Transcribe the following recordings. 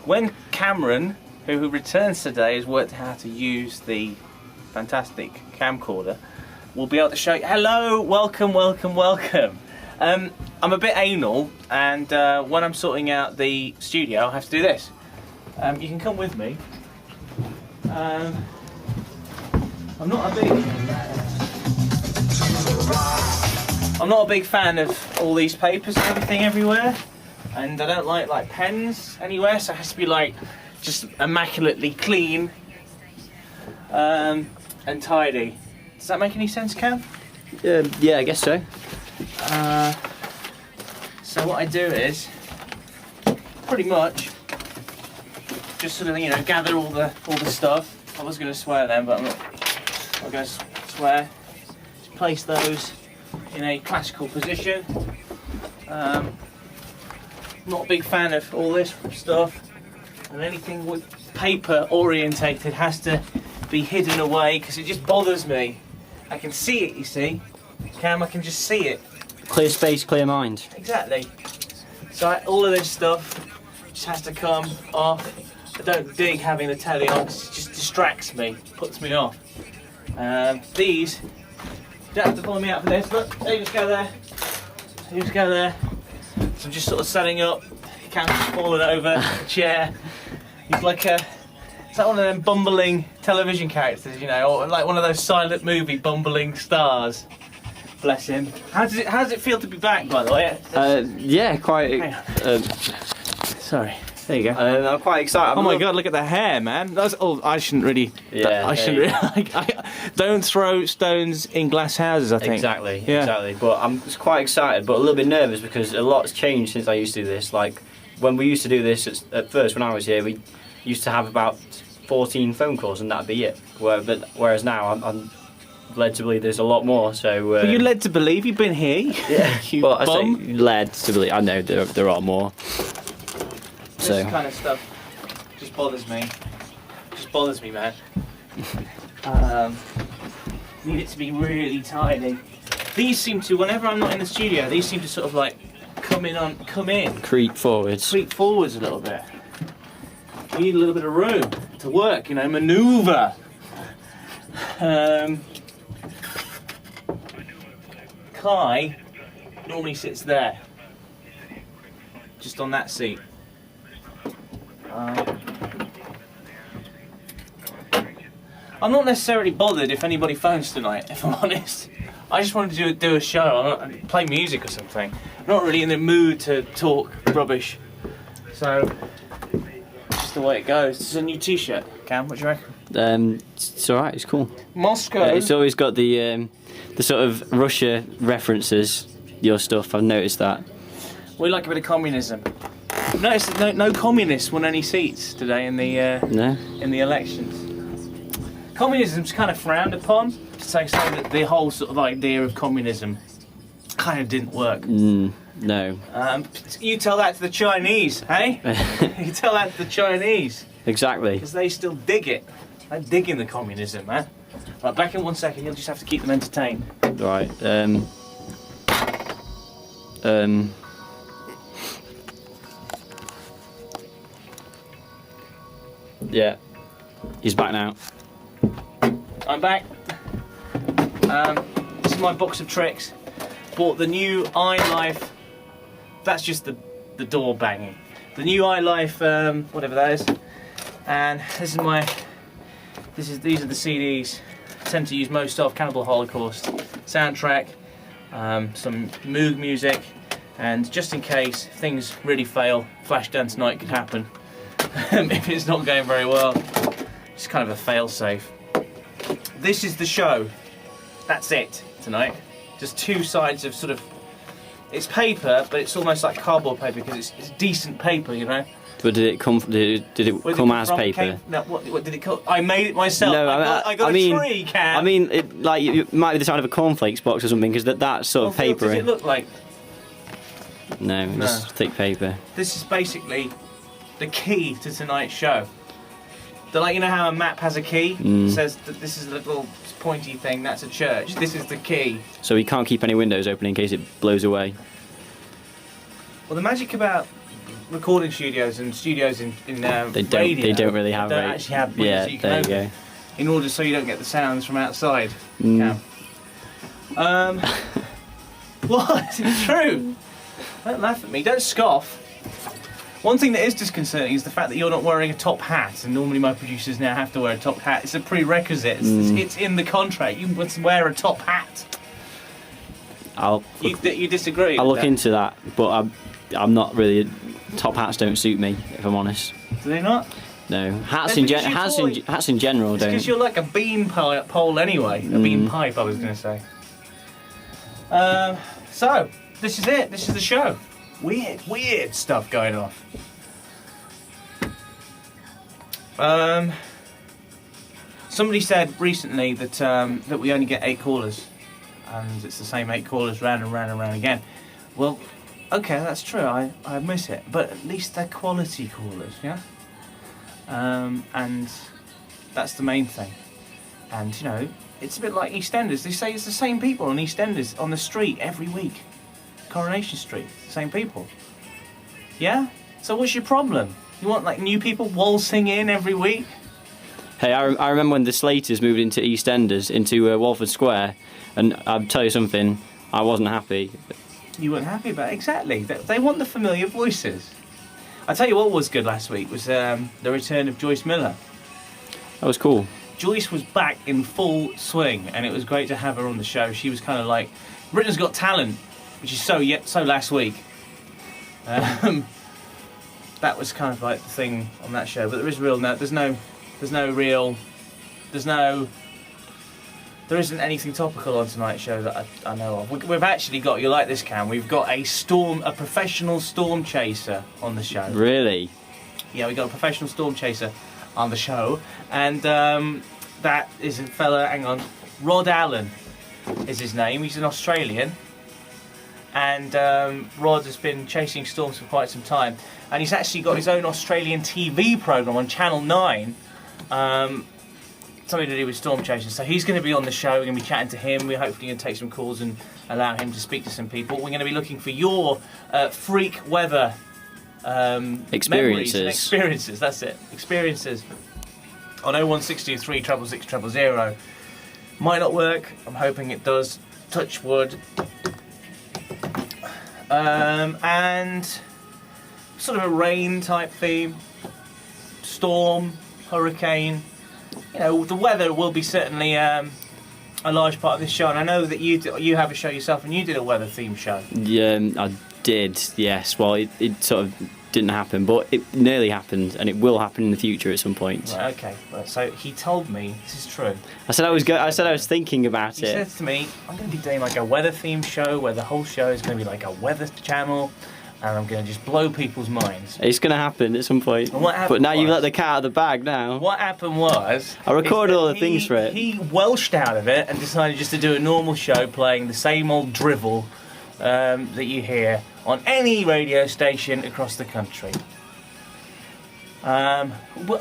when Cameron, who returns today, has worked out how to use the fantastic camcorder, we'll be able to show you. Hello, welcome. I'm a bit anal, and when I'm sorting out the studio, I have to do this. You can come with me. I'm not a big fan of all these papers and everything everywhere, and I don't like pens anywhere, so it has to be like just immaculately clean and tidy. Does that make any sense, Cam? Yeah, I guess so. So what I do is pretty much just sort of, gather all the stuff. I was going to swear then, but I'm not going to swear. Just place those in a classical position. Not a big fan of all this stuff, and anything with paper orientated has to be hidden away because it just bothers me. I can see it, you see. Cam, I can just see it. Clear space, clear mind. Exactly. So all of this stuff just has to come off. I don't dig having the telly on because it just distracts me, puts me off. These, you don't have to follow me out for this. Look, they just go there. They just go there. So I'm just sort of setting up. Cam's just falling over the chair. He's like it's like one of them bumbling television characters, or like one of those silent movie bumbling stars. Bless him. How does it feel to be back, by the way? Yeah, quite. Sorry. There you go. I'm quite excited. Oh my God! Look at the hair, man. I shouldn't really. Yeah. I shouldn't really. Don't throw stones in glass houses, I think. Exactly. Yeah. Exactly. But I'm just quite excited, but a little bit nervous because a lot's changed since I used to do this. Like when we used to do this at first, when I was here, we used to have about 14 phone calls, and that'd be it. Whereas now, I'm led to believe there's a lot more. So. Were you led to believe you've been here? Yeah. You well, bum? I say led to believe. I know there are more. This kind of stuff just bothers me. Just bothers me, man. Need it to be really tidy. These seem to, whenever I'm not in the studio, these seem to sort of like come in. Creep forwards. Creep forwards a little bit. We need a little bit of room to work, manoeuvre. Kai normally sits there, just on that seat. I'm not necessarily bothered if anybody phones tonight, if I'm honest. I just wanted to do a show, play music or something. I'm not really in the mood to talk rubbish. So, just the way it goes. This is a new t-shirt. Cam, what do you reckon? It's alright, it's cool. Moscow. It's always got the sort of Russia references, your stuff, I've noticed that. We like a bit of communism. Notice that no communists won any seats today in the in the elections. Communism's kind of frowned upon, so that the whole sort of idea of communism kind of didn't work. No. You tell that to the Chinese, hey? You tell that to the Chinese. Exactly. Because they still dig it. They're digging the communism, man. Right, back in 1 second. You'll just have to keep them entertained. Right. Yeah. He's back now. I'm back. This is my box of tricks. Bought the new iLife. That's just the door banging. The new iLife, whatever that is. And these are the CDs. I tend to use most of Cannibal Holocaust soundtrack, some Moog music, and just in case things really fail, Flashdance Night could happen. If it's not going very well, it's kind of a fail-safe. This is the show. That's it tonight. Just two sides of sort of. It's paper, but it's almost like cardboard paper because it's decent paper, But did it come? Did it come as paper? No, what did it come? I made it myself. No, I got a tree, Cam. I mean, it might be the sound of a cornflakes box or something, because that sort of paper. What does it look like? No, just thick paper. This is basically the key to tonight's show. How a map has a key? It says that this is a little pointy thing, that's a church. This is the key. So we can't keep any windows open in case it blows away. Well, the magic about recording studios and studios in They don't. radio, They don't really have. don't actually have windows Yeah, that you can there you open, go. in order so you don't get the sounds from outside. Mm. Cam. What? It's true. Don't laugh at me. Don't scoff. One thing that is disconcerting is the fact that you're not wearing a top hat, and normally my producers now have to wear a top hat. It's a prerequisite. It's in the contract. You must wear a top hat. You disagree? I'll with look that? into that, but I'm not really. Top hats don't suit me, if I'm honest. Do they not? No, hats They're in because you're hats in general It's don't. because you're like a bean pole anyway. A bean pipe, I was going to say. So, this is it. This is the show. Weird stuff going on. Somebody said recently that that we only get 8 callers, and it's the same 8 callers round and round and round again. Well, okay, that's true. I admit it, but at least they're quality callers, yeah. And that's the main thing. And you know, it's a bit like EastEnders. They say it's the same people on EastEnders on the street every week. Coronation Street, same people. Yeah? So what's your problem? You want like new people waltzing in every week? Hey, I remember when the Slaters moved into EastEnders, into Walford Square, and I'll tell you something, I wasn't happy. You weren't happy about it? Exactly. They want the familiar voices. I tell you what was good last week was the return of Joyce Miller. That was cool. Joyce was back in full swing, and it was great to have her on the show. She was kind of like Britain's Got Talent, which is so last week. That was kind of like the thing on that show, but there isn't anything topical on tonight's show that I know of. We've actually got, you like this, Cam, we've got a professional storm chaser on the show. Really? Yeah, we got a professional storm chaser on the show, and that is a fella, hang on, Rod Allen is his name. He's an Australian, and Rod has been chasing storms for quite some time, and he's actually got his own Australian TV programme on Channel 9, something to do with storm chasers. So he's going to be on the show. We're going to be chatting to him. We're hopefully going to take some calls and allow him to speak to some people. We're going to be looking for your freak weather Experiences. memories and experiences. That's it. Experiences on 01623 666 000. Might not work. I'm hoping it does. Touch wood. And sort of a rain type theme, storm, hurricane. You know, the weather will be certainly a large part of this show. And I know that you have a show yourself, and you did a weather theme show. Yeah, I did. Yes. Well, it sort of didn't happen, but it nearly happened, and it will happen in the future at some point. Right, okay. Right, so he told me this is true. I said I was thinking about He it. said to me, I'm going to be doing like a weather themed show where the whole show is going to be like a weather channel, and I'm going to just blow people's minds. It's going to happen at some point. And what happened But now was- you let the cat out of the bag now. What happened was... I recorded is that all the things for it. He welshed out of it and decided just to do a normal show playing the same old drivel that you hear on any radio station across the country. Well, we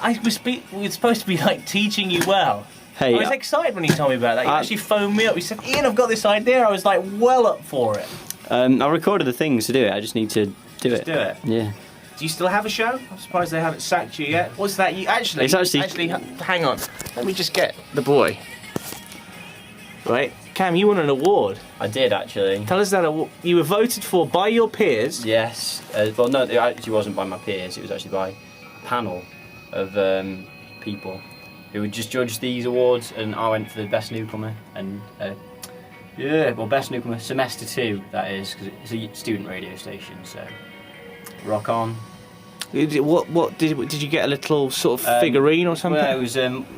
were supposed to be like teaching you well. Hey, I was excited when he told me about that. He actually phoned me up. He said, "Ian, I've got this idea." I was like, well up for it. I recorded the things to do it. I just need to do it. Do it. Yeah. Do you still have a show? I'm surprised they haven't sacked you yet. What's that? You actually, It's actually- hang on. Let me just get the boy. Right, Cam, you won an award. I did actually. Tell us that award. You were voted for by your peers. Yes. Well, no, it actually wasn't by my peers. It was actually by a panel of people who would just judge these awards, and I went for the best newcomer and best newcomer semester 2, that is, because it's a student radio station. So rock on. What did you get a little sort of figurine or something? Well, it was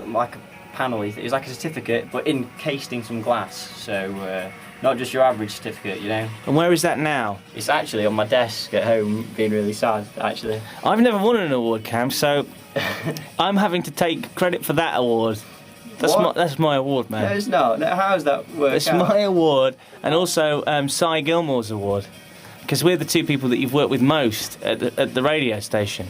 like a panel. It was like a certificate, but encased in some glass. So not just your average certificate, you know. And where is that now? It's actually on my desk at home, being really sad, actually. I've never won an award, Cam, so I'm having to take credit for that award. That's my award, man. No, it's not. No, how's that work It's out? my award, and also Cy Gilmore's award, because we're the two people that you've worked with most at the radio station.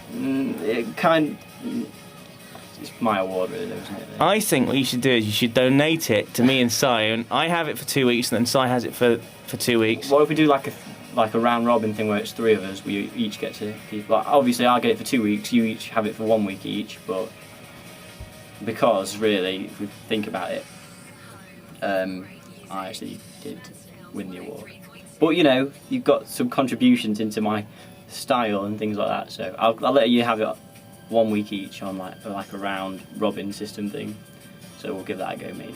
It's my award, really, isn't it? I think what you should do is you should donate it to me and Cy, and I have it for 2 weeks, and then Cy has it for 2 weeks. What if we do like like a round robin thing where it's 3 of us, we each get to keep. Like, obviously, I'll get it for 2 weeks. You each have it for 1 week each, but because really, if we think about it, I actually did win the award. But you know, you've got some contributions into my style and things like that. So I'll let you have it 1 week each on like a round robin system thing. So we'll give that a go maybe.